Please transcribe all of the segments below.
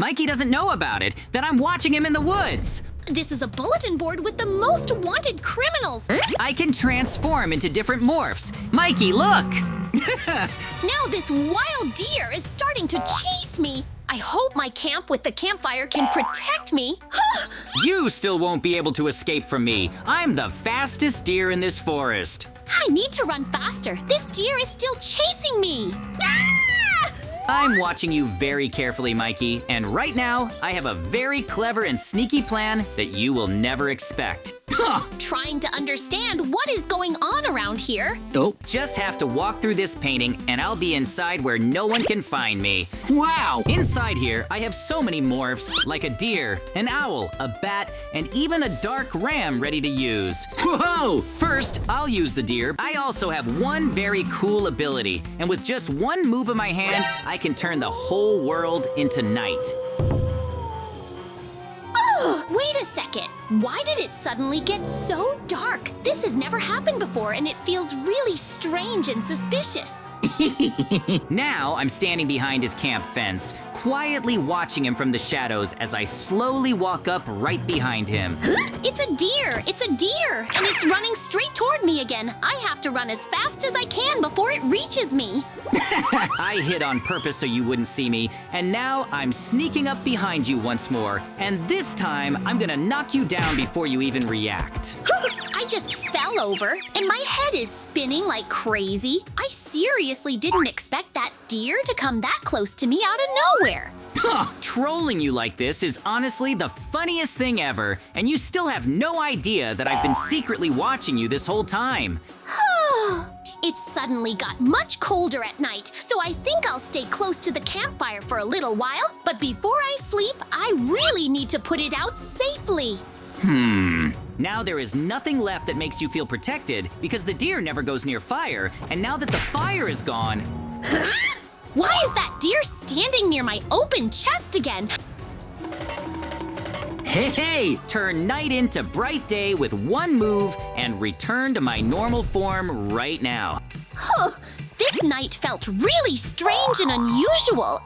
Mikey doesn't know about it, that I'm watching him in the woods. This is a bulletin board with the most wanted criminals. I can transform into different morphs. Mikey, look! Now this wild deer is starting to chase me. I hope my camp with the campfire can protect me. You still won't be able to escape from me. I'm the fastest deer in this forest. I need to run faster. This deer is still chasing me. Ah! I'm watching you very carefully, Mikey, and right now, I have a very clever and sneaky plan that you will never expect. Trying to understand what is going on around here. Oh, just have to walk through this painting and I'll be inside where no one can find me. Wow! Inside here, I have so many morphs, like a deer, an owl, a bat, and even a dark ram ready to use. Whoa! First, I'll use the deer. I also have one very cool ability, and with just one move of my hand, I can turn the whole world into night. Wait a second. Why did it suddenly get so dark? This has never happened before and it feels really strange and suspicious. Now I'm standing behind his camp fence, quietly watching him from the shadows as I slowly walk up right behind him. It's a deer! It's a deer! And it's running straight toward me again. I have to run as fast as I can before it reaches me. I hid on purpose so you wouldn't see me, and now I'm sneaking up behind you once more, and this time I'm gonna knock you down before you even react. I just fell over, and my head is spinning like crazy. I seriously didn't expect that deer to come that close to me out of nowhere. Trolling you like this is honestly the funniest thing ever, and you still have no idea that I've been secretly watching you this whole time. It suddenly got much colder at night, so I think I'll stay close to the campfire for a little while, but before I sleep, I really need to put it out safely. Now there is nothing left that makes you feel protected because the deer never goes near fire, and now that the fire is gone… Why is that deer standing near my open chest again? Hey! Turn night into bright day with one move and return to my normal form right now. This night felt really strange and unusual.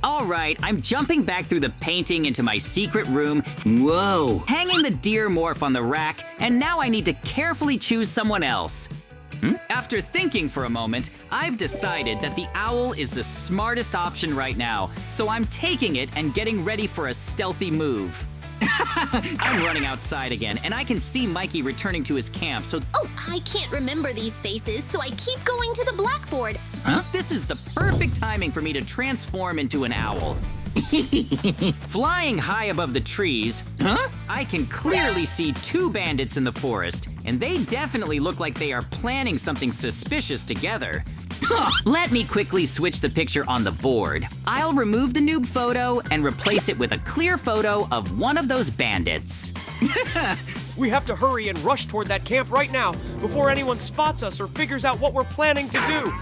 All right, I'm jumping back through the painting into my secret room. Whoa! Hanging the deer morph on the rack, and now I need to carefully choose someone else. After thinking for a moment, I've decided that the owl is the smartest option right now, so I'm taking it and getting ready for a stealthy move. I'm running outside again, and I can see Mikey returning to his camp, so… Oh, I can't remember these faces, so I keep going to the blackboard. This is the perfect timing for me to transform into an owl. Flying high above the trees, I can clearly see two bandits in the forest, and they definitely look like they are planning something suspicious together. Let me quickly switch the picture on the board. I'll remove the noob photo and replace it with a clear photo of one of those bandits. We have to hurry and rush toward that camp right now before anyone spots us or figures out what we're planning to do.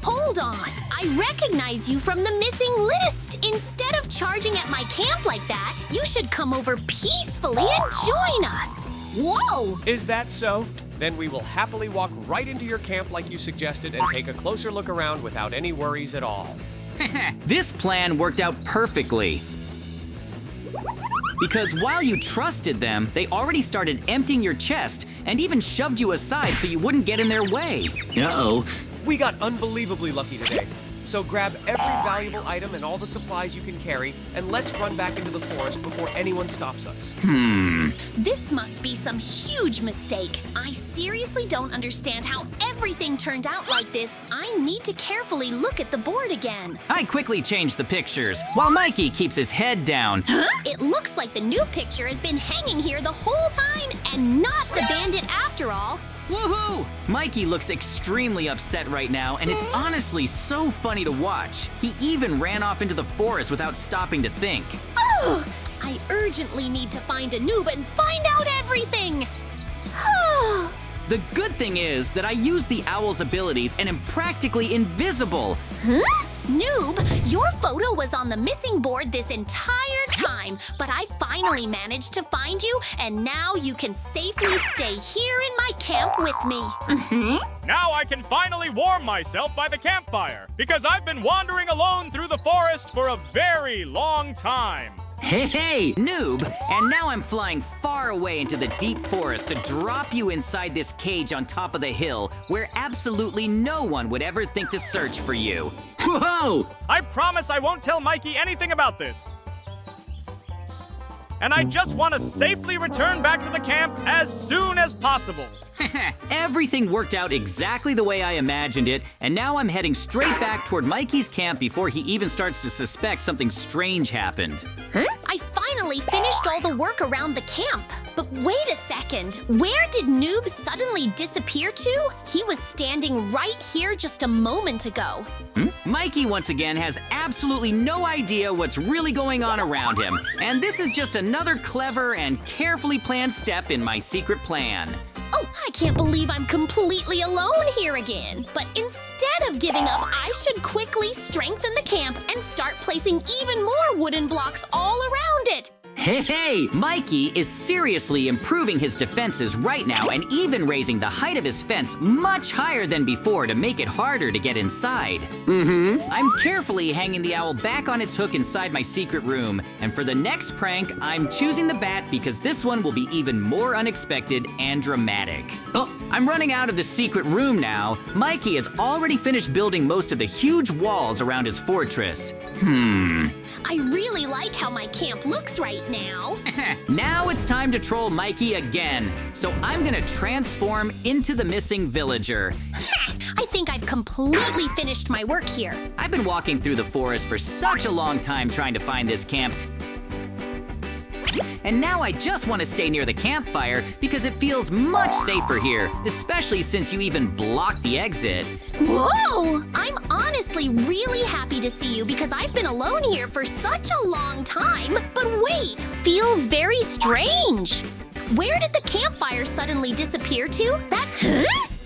Hold on. I recognize you from the missing list. Instead of charging at my camp like that, you should come over peacefully and join us. Whoa! Is that so? Then we will happily walk right into your camp like you suggested and take a closer look around without any worries at all. This plan worked out perfectly. Because while you trusted them, they already started emptying your chest and even shoved you aside so you wouldn't get in their way. Uh-oh. We got unbelievably lucky today. So grab every valuable item and all the supplies you can carry, and let's run back into the forest before anyone stops us. This must be some huge mistake. I seriously don't understand how everything turned out like this. I need to carefully look at the board again. I quickly changed the pictures, while Mikey keeps his head down. It looks like the new picture has been hanging here the whole time, and not the bandit after all. Woohoo! Mikey looks extremely upset right now, and it's honestly so funny to watch. He even ran off into the forest without stopping to think. I urgently need to find a noob and find out everything. The good thing is that I use the owl's abilities and am practically invisible. Noob, your photo was on the missing board this entire time, but I finally managed to find you, and now you can safely stay here in my camp with me. Now I can finally warm myself by the campfire, because I've been wandering alone through the forest for a very long time. Hey, noob! And now I'm flying far away into the deep forest to drop you inside this cage on top of the hill where absolutely no one would ever think to search for you. Whoa! I promise I won't tell Mikey anything about this. And I just want to safely return back to the camp as soon as possible. Everything worked out exactly the way I imagined it, and now I'm heading straight back toward Mikey's camp before he even starts to suspect something strange happened. I finally finished all the work around the camp. But wait a second, where did Noob suddenly disappear to? He was standing right here just a moment ago. Mikey, once again, has absolutely no idea what's really going on around him, and this is just another clever and carefully planned step in my secret plan. Oh, I can't believe I'm completely alone here again. But instead of giving up, I should quickly strengthen the camp and start placing even more wooden blocks all around it. Hey, Mikey is seriously improving his defenses right now and even raising the height of his fence much higher than before to make it harder to get inside. I'm carefully hanging the owl back on its hook inside my secret room, and for the next prank, I'm choosing the bat because this one will be even more unexpected and dramatic. Oh, I'm running out of the secret room now. Mikey has already finished building most of the huge walls around his fortress. I really like how my camp looks right now. Now it's time to troll Mikey again, so I'm gonna transform into the missing villager. I think I've completely finished my work here. I've been walking through the forest for such a long time trying to find this camp. And now I just want to stay near the campfire because it feels much safer here, especially since you even blocked the exit. Whoa! I'm honestly really happy to see you because I've been alone here for such a long time. But wait, feels very strange. Where did the campfire suddenly disappear to?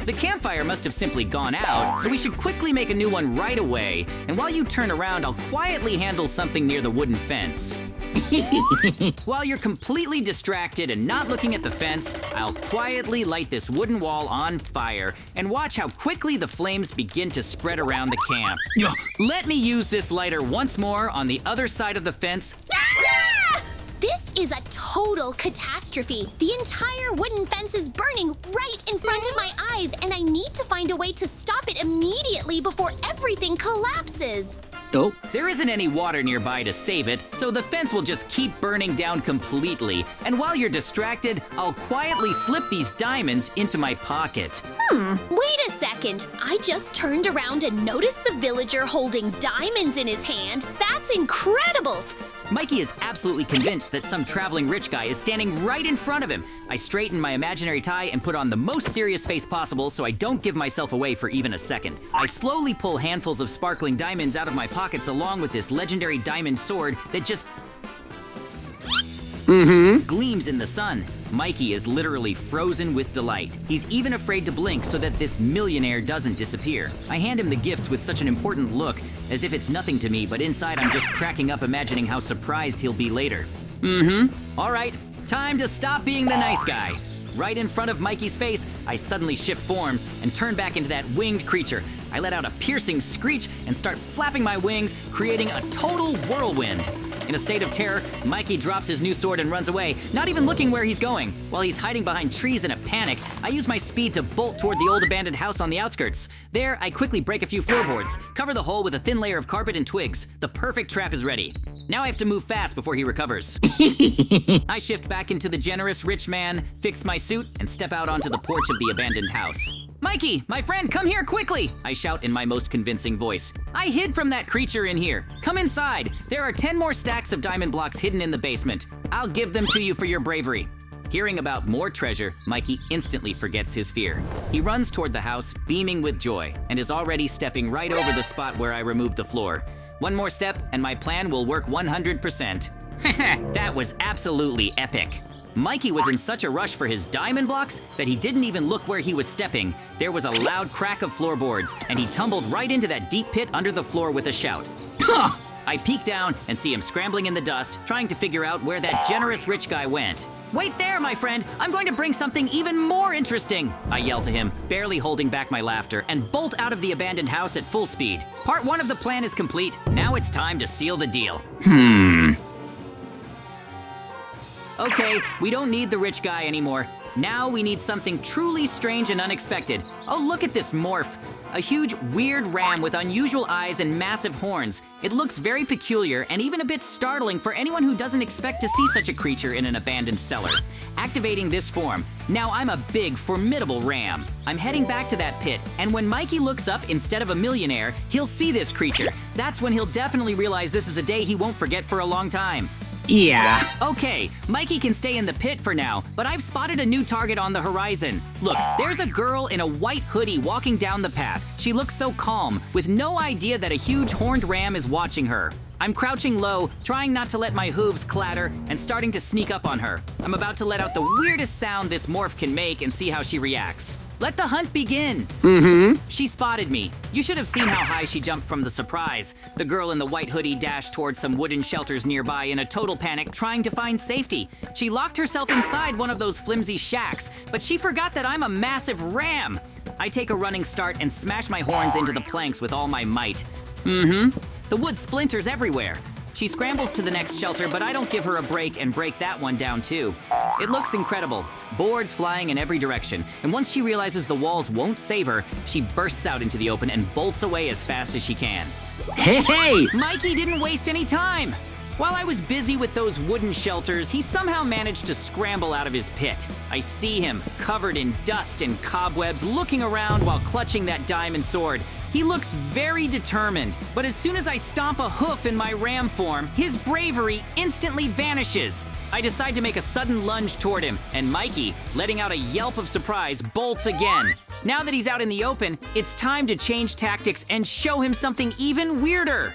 The campfire must have simply gone out, so we should quickly make a new one right away. And while you turn around, I'll quietly handle something near the wooden fence. While you're completely distracted and not looking at the fence, I'll quietly light this wooden wall on fire and watch how quickly the flames begin to spread around the camp. Let me use this lighter once more on the other side of the fence. This is a total catastrophe. The entire wooden fence is burning right in front of my eyes, and I need to find a way to stop it immediately before everything collapses. Oh, there isn't any water nearby to save it, so the fence will just keep burning down completely. And while you're distracted, I'll quietly slip these diamonds into my pocket. Wait a second. I just turned around and noticed the villager holding diamonds in his hand. That's incredible. Mikey is absolutely convinced that some traveling rich guy is standing right in front of him. I straighten my imaginary tie and put on the most serious face possible so I don't give myself away for even a second. I slowly pull handfuls of sparkling diamonds out of my pockets along with this legendary diamond sword that just gleams in the sun. Mikey is literally frozen with delight. He's even afraid to blink so that this millionaire doesn't disappear. I hand him the gifts with such an important look, as if it's nothing to me, but inside I'm just cracking up imagining how surprised he'll be later. All right, time to stop being the nice guy. Right in front of Mikey's face, I suddenly shift forms and turn back into that winged creature. I let out a piercing screech and start flapping my wings, creating a total whirlwind. In a state of terror, Mikey drops his new sword and runs away, not even looking where he's going. While he's hiding behind trees in a panic, I use my speed to bolt toward the old abandoned house on the outskirts. There, I quickly break a few floorboards, cover the hole with a thin layer of carpet and twigs. The perfect trap is ready. Now I have to move fast before he recovers. I shift back into the generous rich man, fix my suit, and step out onto the porch of the abandoned house. Mikey, my friend, come here quickly! I shout in my most convincing voice. I hid from that creature in here. Come inside. There are 10 more stacks of diamond blocks hidden in the basement. I'll give them to you for your bravery. Hearing about more treasure, Mikey instantly forgets his fear. He runs toward the house, beaming with joy, and is already stepping right over the spot where I removed the floor. One more step, and my plan will work 100%. That was absolutely epic. Mikey was in such a rush for his diamond blocks that he didn't even look where he was stepping. There was a loud crack of floorboards, and he tumbled right into that deep pit under the floor with a shout. I peek down and see him scrambling in the dust, trying to figure out where that generous rich guy went. Wait there, my friend! I'm going to bring something even more interesting! I yell to him, barely holding back my laughter, and bolt out of the abandoned house at full speed. Part 1 of the plan is complete. Now it's time to seal the deal. Okay, we don't need the rich guy anymore. Now we need something truly strange and unexpected. Oh, look at this morph. A huge, weird ram with unusual eyes and massive horns. It looks very peculiar and even a bit startling for anyone who doesn't expect to see such a creature in an abandoned cellar. Activating this form, now I'm a big, formidable ram. I'm heading back to that pit, and when Mikey looks up instead of a millionaire, he'll see this creature. That's when he'll definitely realize this is a day he won't forget for a long time. Yeah. Okay, Mikey can stay in the pit for now, but I've spotted a new target on the horizon. Look, there's a girl in a white hoodie walking down the path. She looks so calm, with no idea that a huge horned ram is watching her. I'm crouching low, trying not to let my hooves clatter, and starting to sneak up on her. I'm about to let out the weirdest sound this morph can make and see how she reacts. Let the hunt begin. She spotted me. You should have seen how high she jumped from the surprise. The girl in the white hoodie dashed towards some wooden shelters nearby in a total panic, trying to find safety. She locked herself inside one of those flimsy shacks, but she forgot that I'm a massive ram. I take a running start and smash my horns into the planks with all my might. The wood splinters everywhere. She scrambles to the next shelter, but I don't give her a break and break that one down too. It looks incredible. Boards flying in every direction, and once she realizes the walls won't save her, she bursts out into the open and bolts away as fast as she can. Hey! Mikey didn't waste any time! While I was busy with those wooden shelters, he somehow managed to scramble out of his pit. I see him, covered in dust and cobwebs, looking around while clutching that diamond sword. He looks very determined, but as soon as I stomp a hoof in my ram form, his bravery instantly vanishes. I decide to make a sudden lunge toward him, and Mikey, letting out a yelp of surprise, bolts again. Now that he's out in the open, it's time to change tactics and show him something even weirder.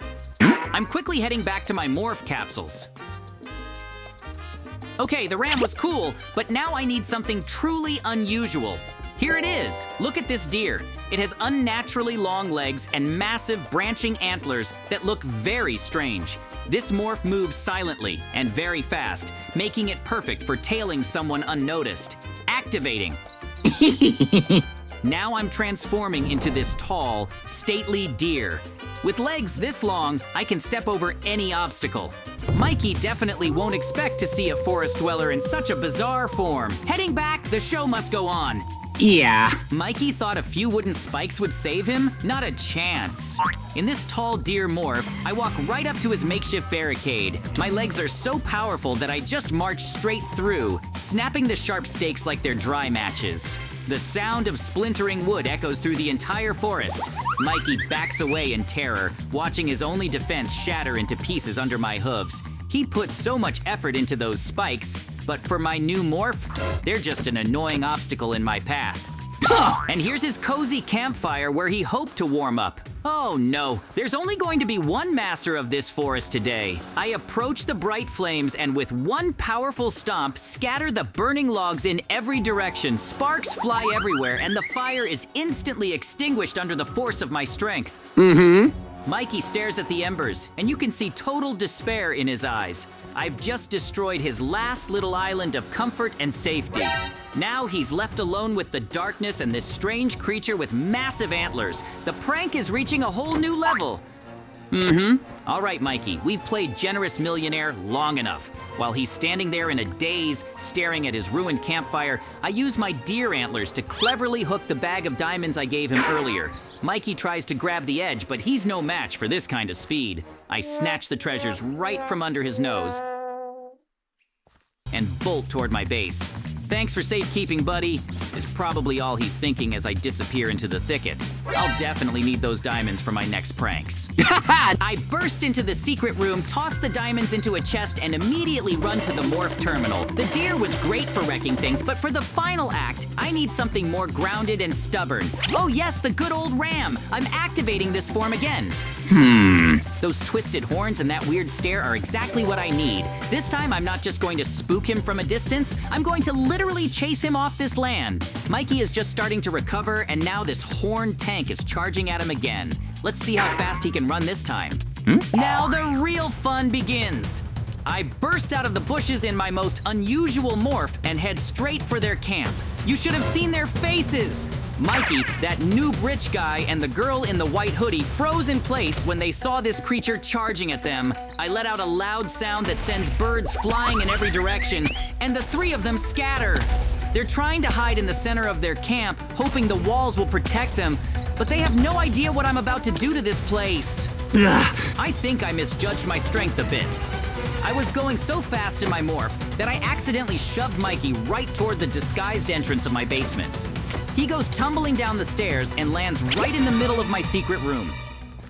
I'm quickly heading back to my morph capsules. Okay, the ram was cool, but now I need something truly unusual. Here it is. Look at this deer. It has unnaturally long legs and massive branching antlers that look very strange. This morph moves silently and very fast, making it perfect for tailing someone unnoticed. Activating. Now I'm transforming into this tall, stately deer. With legs this long, I can step over any obstacle. Mikey definitely won't expect to see a forest dweller in such a bizarre form. Heading back, the show must go on. Yeah. Mikey thought a few wooden spikes would save him? Not a chance. In this tall deer morph, I walk right up to his makeshift barricade. My legs are so powerful that I just march straight through, snapping the sharp stakes like they're dry matches. The sound of splintering wood echoes through the entire forest. Mikey backs away in terror, watching his only defense shatter into pieces under my hooves. He put so much effort into those spikes, but for my new morph, they're just an annoying obstacle in my path. And here's his cozy campfire where he hoped to warm up. Oh no, there's only going to be one master of this forest today. I approach the bright flames and with one powerful stomp, scatter the burning logs in every direction. Sparks fly everywhere and the fire is instantly extinguished under the force of my strength. Mikey stares at the embers, and you can see total despair in his eyes. I've just destroyed his last little island of comfort and safety. Now he's left alone with the darkness and this strange creature with massive antlers. The prank is reaching a whole new level. All right, Mikey, we've played generous millionaire long enough. While he's standing there in a daze, staring at his ruined campfire, I use my deer antlers to cleverly hook the bag of diamonds I gave him earlier. Mikey tries to grab the edge, but he's no match for this kind of speed. I snatch the treasures right from under his nose and bolt toward my base. Thanks for safekeeping, buddy, is probably all he's thinking as I disappear into the thicket. I'll definitely need those diamonds for my next pranks. I burst into the secret room, toss the diamonds into a chest, and immediately run to the morph terminal. The deer was great for wrecking things, but for the final act, I need something more grounded and stubborn. Oh yes, the good old ram! I'm activating this form again. Those twisted horns and that weird stare are exactly what I need. This time, I'm not just going to spook him from a distance, I'm going to literally chase him off this land. Mikey is just starting to recover, and now this horned tank is charging at him again. Let's see how fast he can run this time. Now the real fun begins. I burst out of the bushes in my most unusual morph and head straight for their camp. You should have seen their faces. Mikey, that noob rich guy, and the girl in the white hoodie froze in place when they saw this creature charging at them. I let out a loud sound that sends birds flying in every direction, and the three of them scatter. They're trying to hide in the center of their camp, hoping the walls will protect them, but they have no idea what I'm about to do to this place. I think I misjudged my strength a bit. I was going so fast in my morph that I accidentally shoved Mikey right toward the disguised entrance of my basement. He goes tumbling down the stairs and lands right in the middle of my secret room.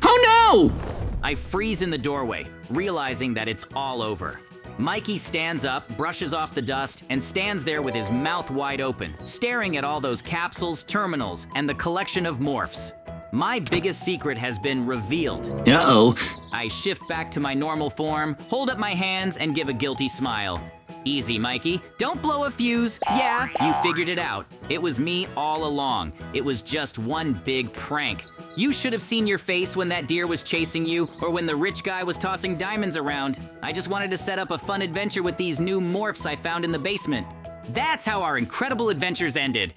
Oh no! I freeze in the doorway, realizing that it's all over. Mikey stands up, brushes off the dust, and stands there with his mouth wide open, staring at all those capsules, terminals, and the collection of morphs. My biggest secret has been revealed. Uh-oh. I shift back to my normal form, hold up my hands, and give a guilty smile. Easy, Mikey. Don't blow a fuse. Yeah, you figured it out. It was me all along. It was just one big prank. You should have seen your face when that deer was chasing you, or when the rich guy was tossing diamonds around. I just wanted to set up a fun adventure with these new morphs I found in the basement. That's how our incredible adventures ended.